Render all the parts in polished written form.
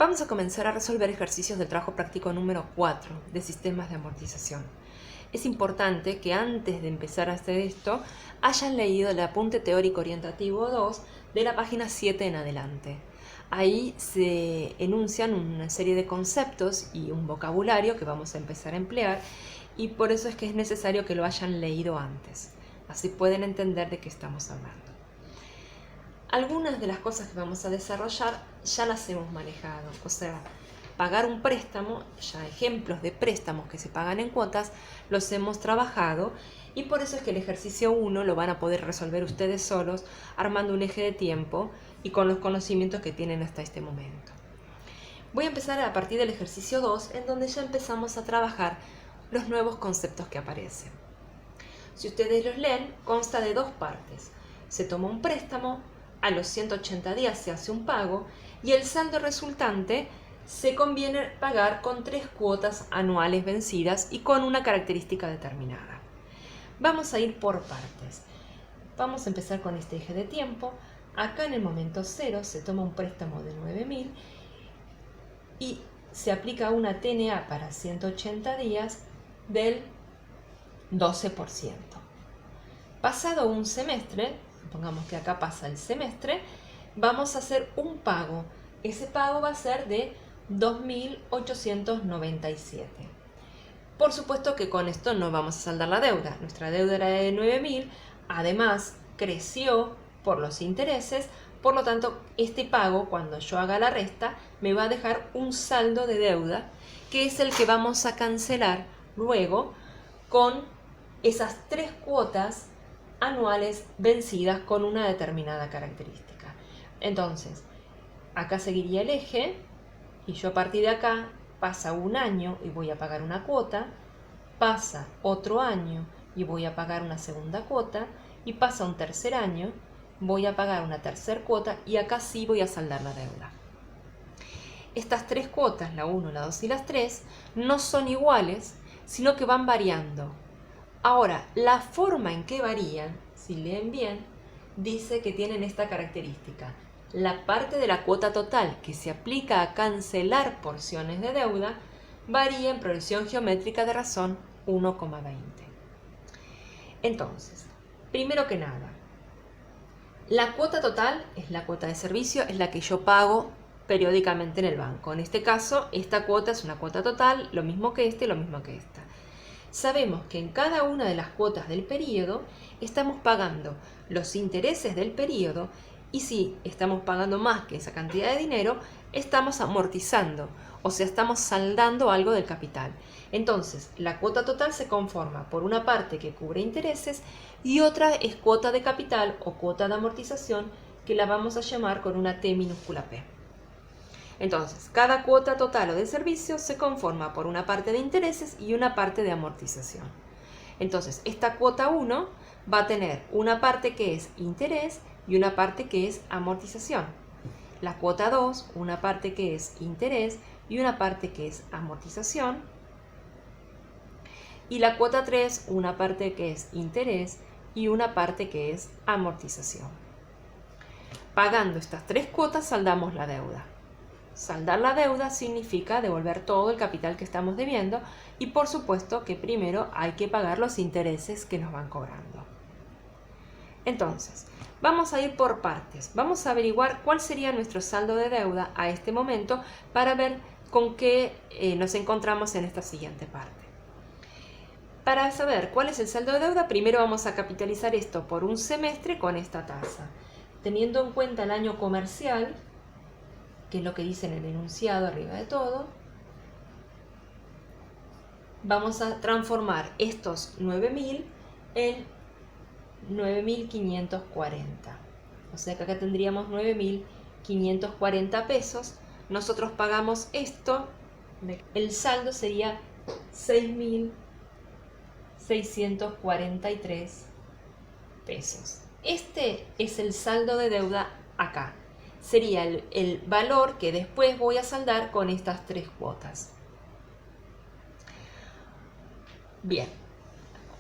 Vamos a comenzar a resolver ejercicios del trabajo práctico número 4 de sistemas de amortización. Es importante que antes de empezar a hacer esto hayan leído el apunte teórico orientativo 2 de la página 7 en adelante. Ahí se enuncian una serie de conceptos y un vocabulario que vamos a empezar a emplear y por eso es que es necesario que lo hayan leído antes. Así pueden entender de qué estamos hablando. Algunas de las cosas que vamos a desarrollar ya las hemos manejado, o sea, pagar un préstamo, ya ejemplos de préstamos que se pagan en cuotas, los hemos trabajado y por eso es que el ejercicio 1 lo van a poder resolver ustedes solos, armando un eje de tiempo y con los conocimientos que tienen hasta este momento. Voy a empezar a partir del ejercicio 2, en donde ya empezamos a trabajar los nuevos conceptos que aparecen. Si ustedes los leen, consta de dos partes. Se toma un préstamo, a los 180 días se hace un pago y el saldo resultante se conviene pagar con 3 cuotas anuales vencidas y con una característica determinada. Vamos a ir por partes. Vamos a empezar con este eje de tiempo. Acá en el momento 0 se toma un préstamo de 9.000 y se aplica una TNA para 180 días del 12%. Pasado un semestre, pongamos que acá pasa el semestre, vamos a hacer un pago. Ese pago va a ser de 2.897. Por supuesto que con esto no vamos a saldar la deuda. Nuestra deuda era de 9.000, además creció por los intereses, por lo tanto este pago, cuando yo haga la resta, me va a dejar un saldo de deuda, que es el que vamos a cancelar luego con esas 3 cuotas anuales vencidas con una determinada característica. Entonces, acá seguiría el eje y yo a partir de acá pasa un año y voy a pagar una cuota, pasa otro año y voy a pagar una segunda cuota y pasa un tercer año, voy a pagar una tercera cuota y acá sí voy a saldar la deuda. Estas 3 cuotas, la 1, la 2 y las 3, no son iguales, sino que van variando. Ahora, la forma en que varían, si leen bien, dice que tienen esta característica. La parte de la cuota total que se aplica a cancelar porciones de deuda varía en progresión geométrica de razón 1,20. Entonces, primero que nada, la cuota total es la cuota de servicio, es la que yo pago periódicamente en el banco. En este caso, esta cuota es una cuota total, lo mismo que lo mismo que esta. Sabemos que en cada una de las cuotas del periodo estamos pagando los intereses del periodo y si estamos pagando más que esa cantidad de dinero, estamos amortizando, o sea, estamos saldando algo del capital. Entonces, la cuota total se conforma por una parte que cubre intereses y otra es cuota de capital o cuota de amortización, que la vamos a llamar con una T minúscula P. Entonces, cada cuota total o de servicio se conforma por una parte de intereses y una parte de amortización. Entonces, esta cuota 1 va a tener una parte que es interés y una parte que es amortización. La cuota 2, una parte que es interés y una parte que es amortización. Y la cuota 3, una parte que es interés y una parte que es amortización. Pagando estas 3 cuotas, saldamos la deuda. Saldar la deuda significa devolver todo el capital que estamos debiendo y por supuesto que primero hay que pagar los intereses que nos van cobrando. Entonces, vamos a ir por partes. Vamos a averiguar cuál sería nuestro saldo de deuda a este momento para ver con qué nos encontramos en esta siguiente parte. Para saber cuál es el saldo de deuda, primero vamos a capitalizar esto por un semestre con esta tasa. Teniendo en cuenta el año comercial, que es lo que dice en el enunciado arriba de todo, vamos a transformar estos 9.000 en 9.540. O sea que acá tendríamos 9.540 pesos. Nosotros pagamos esto, el saldo sería 6.643 pesos. Este es el saldo de deuda acá. Sería el valor que después voy a saldar con estas 3 cuotas. Bien,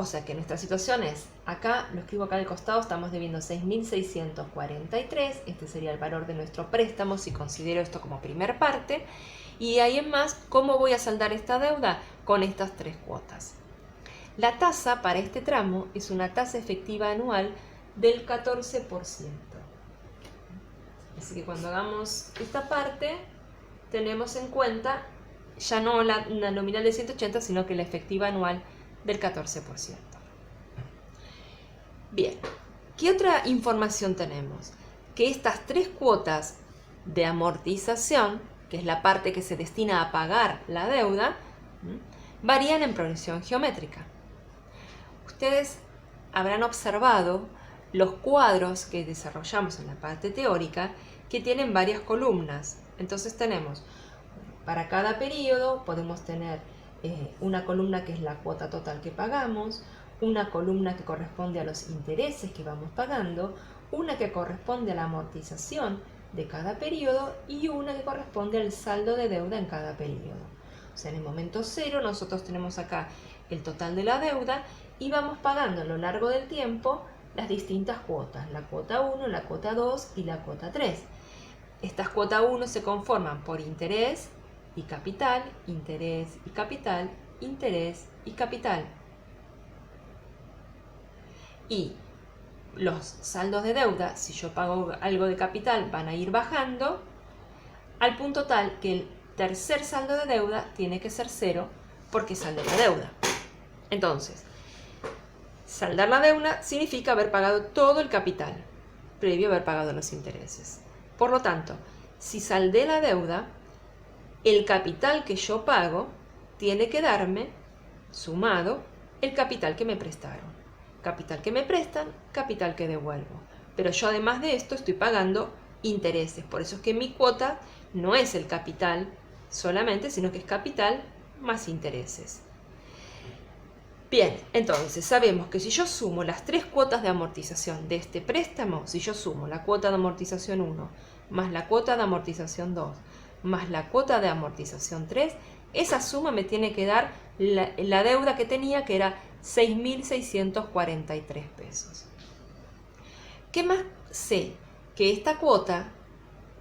O sea que nuestra situación es, acá, lo escribo acá al costado, estamos debiendo 6.643, este sería el valor de nuestro préstamo si considero esto como primer parte, y ahí en más, ¿cómo voy a saldar esta deuda? Con estas 3 cuotas. La tasa para este tramo es una tasa efectiva anual del 14%. Así que cuando hagamos esta parte, tenemos en cuenta ya no la nominal de 180, sino que la efectiva anual del 14%. Bien, ¿qué otra información tenemos? Que estas 3 cuotas de amortización, que es la parte que se destina a pagar la deuda, varían en progresión geométrica. Ustedes habrán observado los cuadros que desarrollamos en la parte teórica que tienen varias columnas. Entonces tenemos, para cada periodo podemos tener una columna que es la cuota total que pagamos, una columna que corresponde a los intereses que vamos pagando, una que corresponde a la amortización de cada periodo y una que corresponde al saldo de deuda en cada periodo. O sea, en el momento cero nosotros tenemos acá el total de la deuda y vamos pagando a lo largo del tiempo las distintas cuotas, la cuota 1, la cuota 2 y la cuota 3. Estas cuotas 1 se conforman por interés y capital, interés y capital, interés y capital. Y los saldos de deuda, si yo pago algo de capital, van a ir bajando al punto tal que el tercer saldo de deuda tiene que ser 0 porque saldé la deuda. Entonces, saldar la deuda significa haber pagado todo el capital previo a haber pagado los intereses. Por lo tanto, si saldé la deuda, el capital que yo pago tiene que darme, sumado, el capital que me prestaron. Capital que me prestan, capital que devuelvo. Pero yo además de esto estoy pagando intereses. Por eso es que mi cuota no es el capital solamente, sino que es capital más intereses. Bien, entonces sabemos que si yo sumo las 3 cuotas de amortización de este préstamo, si yo sumo la cuota de amortización 1 más la cuota de amortización 2 más la cuota de amortización 3, esa suma me tiene que dar la deuda que tenía, que era 6.643 pesos. ¿Qué más sé? Que esta cuota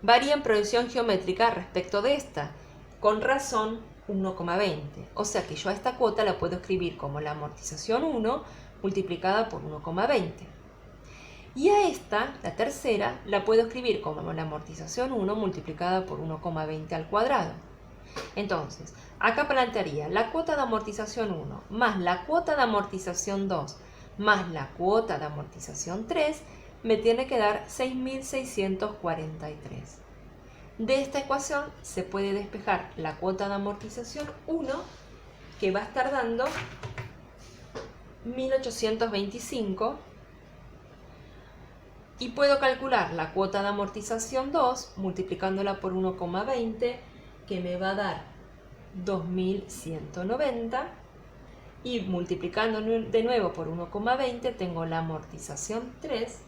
varía en progresión geométrica respecto de esta, con razón 1,20. O sea que yo a esta cuota la puedo escribir como la amortización 1 multiplicada por 1,20. Y a esta, la tercera, la puedo escribir como la amortización 1 multiplicada por 1,20 al cuadrado. Entonces, acá plantearía la cuota de amortización 1 más la cuota de amortización 2 más la cuota de amortización 3 me tiene que dar 6.643. De esta ecuación se puede despejar la cuota de amortización 1, que va a estar dando 1.825, y puedo calcular la cuota de amortización 2 multiplicándola por 1,20, que me va a dar 2.190, y multiplicando de nuevo por 1,20 tengo la amortización 3,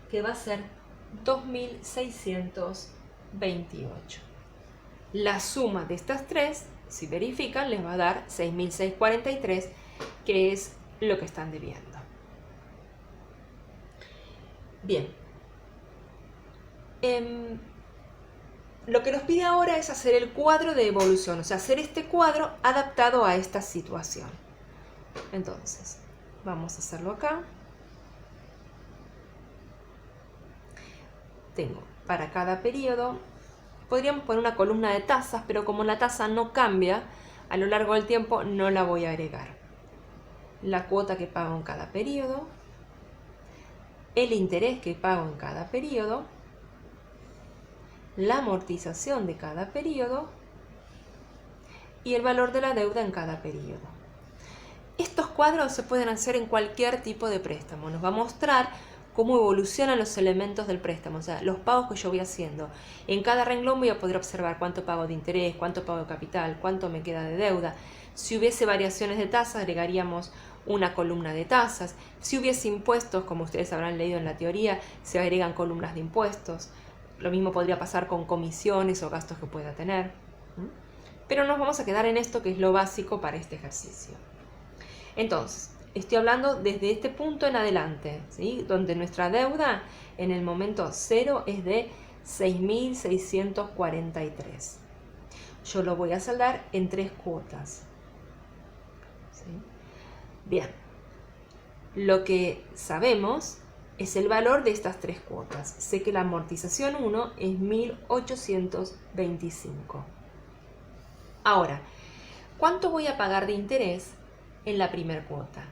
que va a ser 2.628. La suma de estas 3, si verifican, les va a dar 6.643, que es lo que están debiendo. Bien. Lo que nos pide ahora es hacer el cuadro de evolución, o sea, hacer este cuadro adaptado a esta situación. Entonces, vamos a hacerlo acá. Tengo para cada periodo, podríamos poner una columna de tasas, pero como la tasa no cambia a lo largo del tiempo, no la voy a agregar. La cuota que pago en cada periodo, el interés que pago en cada periodo, la amortización de cada periodo y el valor de la deuda en cada periodo. Estos cuadros se pueden hacer en cualquier tipo de préstamo. Nos va a mostrar cómo evolucionan los elementos del préstamo, o sea, los pagos que yo voy haciendo. En cada renglón voy a poder observar cuánto pago de interés, cuánto pago de capital, cuánto me queda de deuda. Si hubiese variaciones de tasas, agregaríamos una columna de tasas. Si hubiese impuestos, como ustedes habrán leído en la teoría, se agregan columnas de impuestos. Lo mismo podría pasar con comisiones o gastos que pueda tener. Pero nos vamos a quedar en esto, que es lo básico para este ejercicio. Entonces, estoy hablando desde este punto en adelante, ¿sí? Donde nuestra deuda en el momento 0 es de 6.643. Yo lo voy a saldar en 3 cuotas. ¿Sí? Bien, lo que sabemos es el valor de estas 3 cuotas. Sé que la amortización 1 es 1.825. Ahora, ¿cuánto voy a pagar de interés en la primera cuota?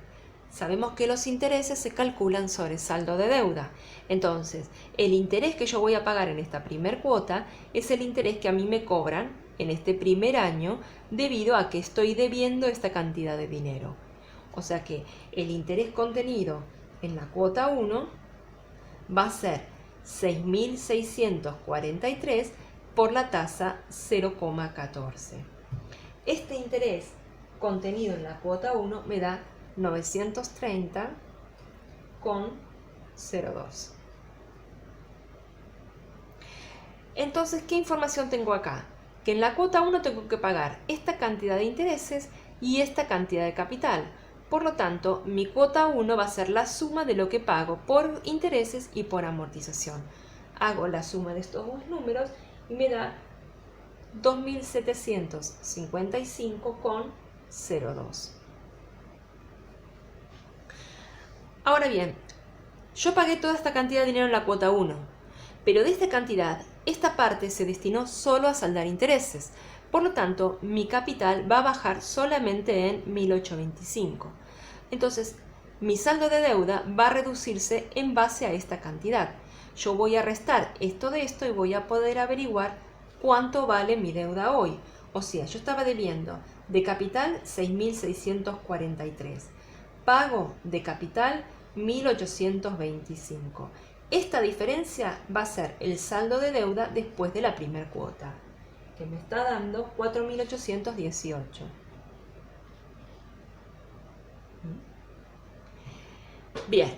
Sabemos que los intereses se calculan sobre saldo de deuda. Entonces, el interés que yo voy a pagar en esta primera cuota es el interés que a mí me cobran en este primer año debido a que estoy debiendo esta cantidad de dinero. O sea que el interés contenido en la cuota 1 va a ser 6.643 por la tasa 0,14. Este interés contenido en la cuota 1 me da 930,02. Entonces, ¿qué información tengo acá? Que en la cuota 1 tengo que pagar esta cantidad de intereses y esta cantidad de capital. Por lo tanto, mi cuota 1 va a ser la suma de lo que pago por intereses y por amortización. Hago la suma de estos dos números y me da 2.755,02. Ahora bien, yo pagué toda esta cantidad de dinero en la cuota 1, pero de esta cantidad, esta parte se destinó solo a saldar intereses. Por lo tanto, mi capital va a bajar solamente en 1.825. Entonces, mi saldo de deuda va a reducirse en base a esta cantidad. Yo voy a restar esto de esto y voy a poder averiguar cuánto vale mi deuda hoy. O sea, yo estaba debiendo de capital 6.643. Pago de capital 1.825. Esta diferencia va a ser el saldo de deuda después de la primera cuota, que me está dando 4.818. Bien,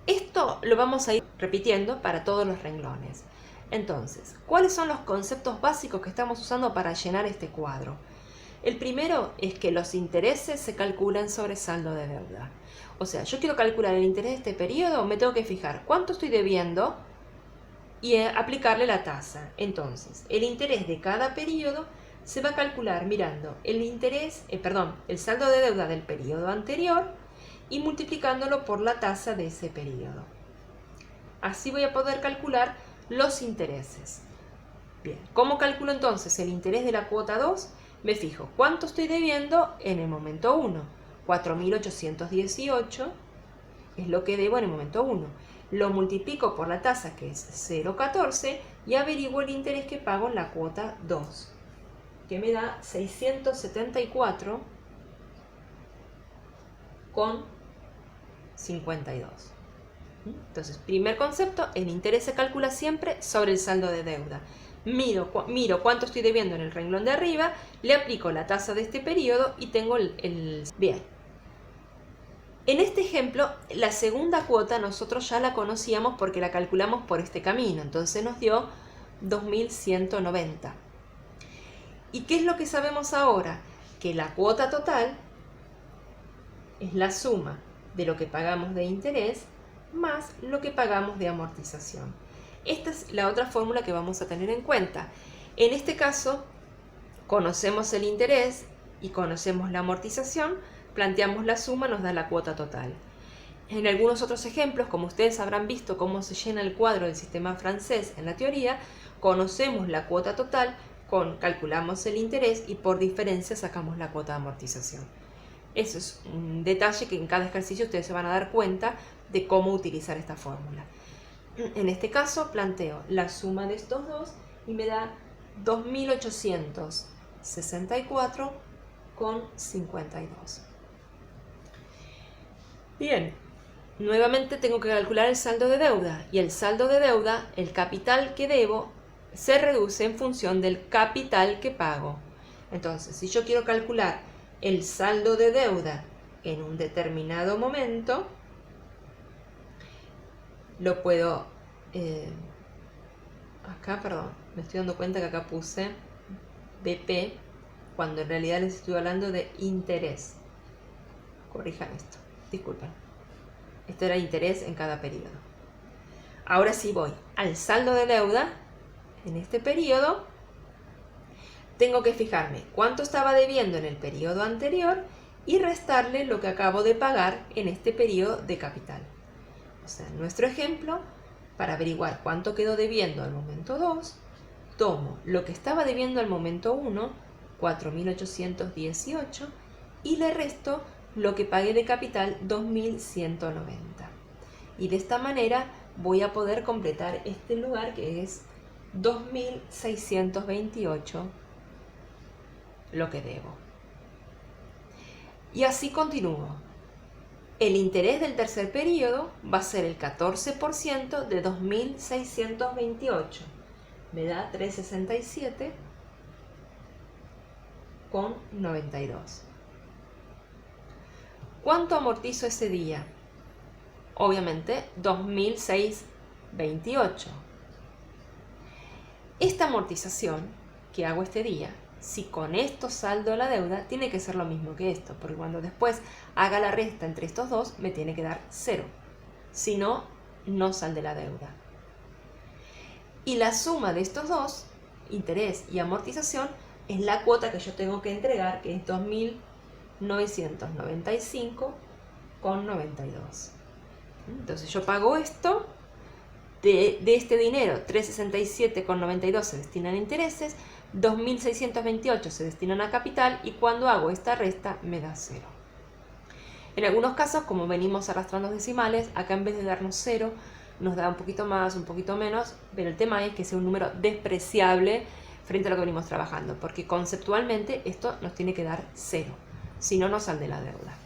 esto lo vamos a ir repitiendo para todos los renglones. Entonces, ¿cuáles son los conceptos básicos que estamos usando para llenar este cuadro? El primero es que los intereses se calculan sobre saldo de deuda. O sea, yo quiero calcular el interés de este periodo, me tengo que fijar cuánto estoy debiendo y aplicarle la tasa. Entonces, el interés de cada periodo se va a calcular mirando el saldo de deuda del periodo anterior y multiplicándolo por la tasa de ese periodo. Así voy a poder calcular los intereses. Bien, ¿cómo calculo entonces el interés de la cuota 2? Me fijo cuánto estoy debiendo en el momento 1. 4.818 es lo que debo en el momento 1. Lo multiplico por la tasa, que es 0,14, y averiguo el interés que pago en la cuota 2, que me da 674,52. Entonces, primer concepto, el interés se calcula siempre sobre el saldo de deuda. Miro cuánto estoy debiendo en el renglón de arriba, le aplico la tasa de este periodo y tengo Bien. En este ejemplo, la segunda cuota nosotros ya la conocíamos porque la calculamos por este camino. Entonces nos dio 2.190. ¿Y qué es lo que sabemos ahora? Que la cuota total es la suma de lo que pagamos de interés más lo que pagamos de amortización. Esta es la otra fórmula que vamos a tener en cuenta. En este caso, conocemos el interés y conocemos la amortización, planteamos la suma, nos da la cuota total. En algunos otros ejemplos, como ustedes habrán visto cómo se llena el cuadro del sistema francés en la teoría, conocemos la cuota total, calculamos el interés y por diferencia sacamos la cuota de amortización. Eso es un detalle que en cada ejercicio ustedes se van a dar cuenta de cómo utilizar esta fórmula. En este caso planteo la suma de estos dos y me da 2.864,52. Bien, nuevamente tengo que calcular el saldo de deuda y el saldo de deuda, el capital que debo, se reduce en función del capital que pago. Entonces, si yo quiero calcular el saldo de deuda en un determinado momento, lo puedo... me estoy dando cuenta que acá puse BP, cuando en realidad les estoy hablando de interés. Corrijan esto. disculpen. Esto era interés en cada periodo. Ahora sí voy al saldo de deuda. En este periodo tengo que fijarme cuánto estaba debiendo en el periodo anterior y restarle lo que acabo de pagar en este periodo de capital. O sea, en nuestro ejemplo, para averiguar cuánto quedó debiendo al momento 2, tomo lo que estaba debiendo al momento 1, 4.818, y le resto lo que pagué de capital, 2.190. Y de esta manera voy a poder completar este lugar que es 2.628, lo que debo. Y así continúo. El interés del tercer periodo va a ser el 14% de 2.628. Me da 367,92. ¿Cuánto amortizo ese día? Obviamente 2.628. Esta amortización que hago este día, si con esto saldo la deuda, tiene que ser lo mismo que esto, porque cuando después haga la resta entre estos dos, me tiene que dar 0. Si no, no salde la deuda. Y la suma de estos dos, interés y amortización, es la cuota que yo tengo que entregar, que es 2.995,92. Entonces yo pago esto, de este dinero 367,92 se destinan a intereses, 2.628 se destinan a capital y cuando hago esta resta me da 0. En algunos casos, como venimos arrastrando decimales, acá en vez de darnos 0 nos da un poquito más, un poquito menos, pero el tema es que sea un número despreciable frente a lo que venimos trabajando, porque conceptualmente esto nos tiene que dar 0, si no nos sale la deuda.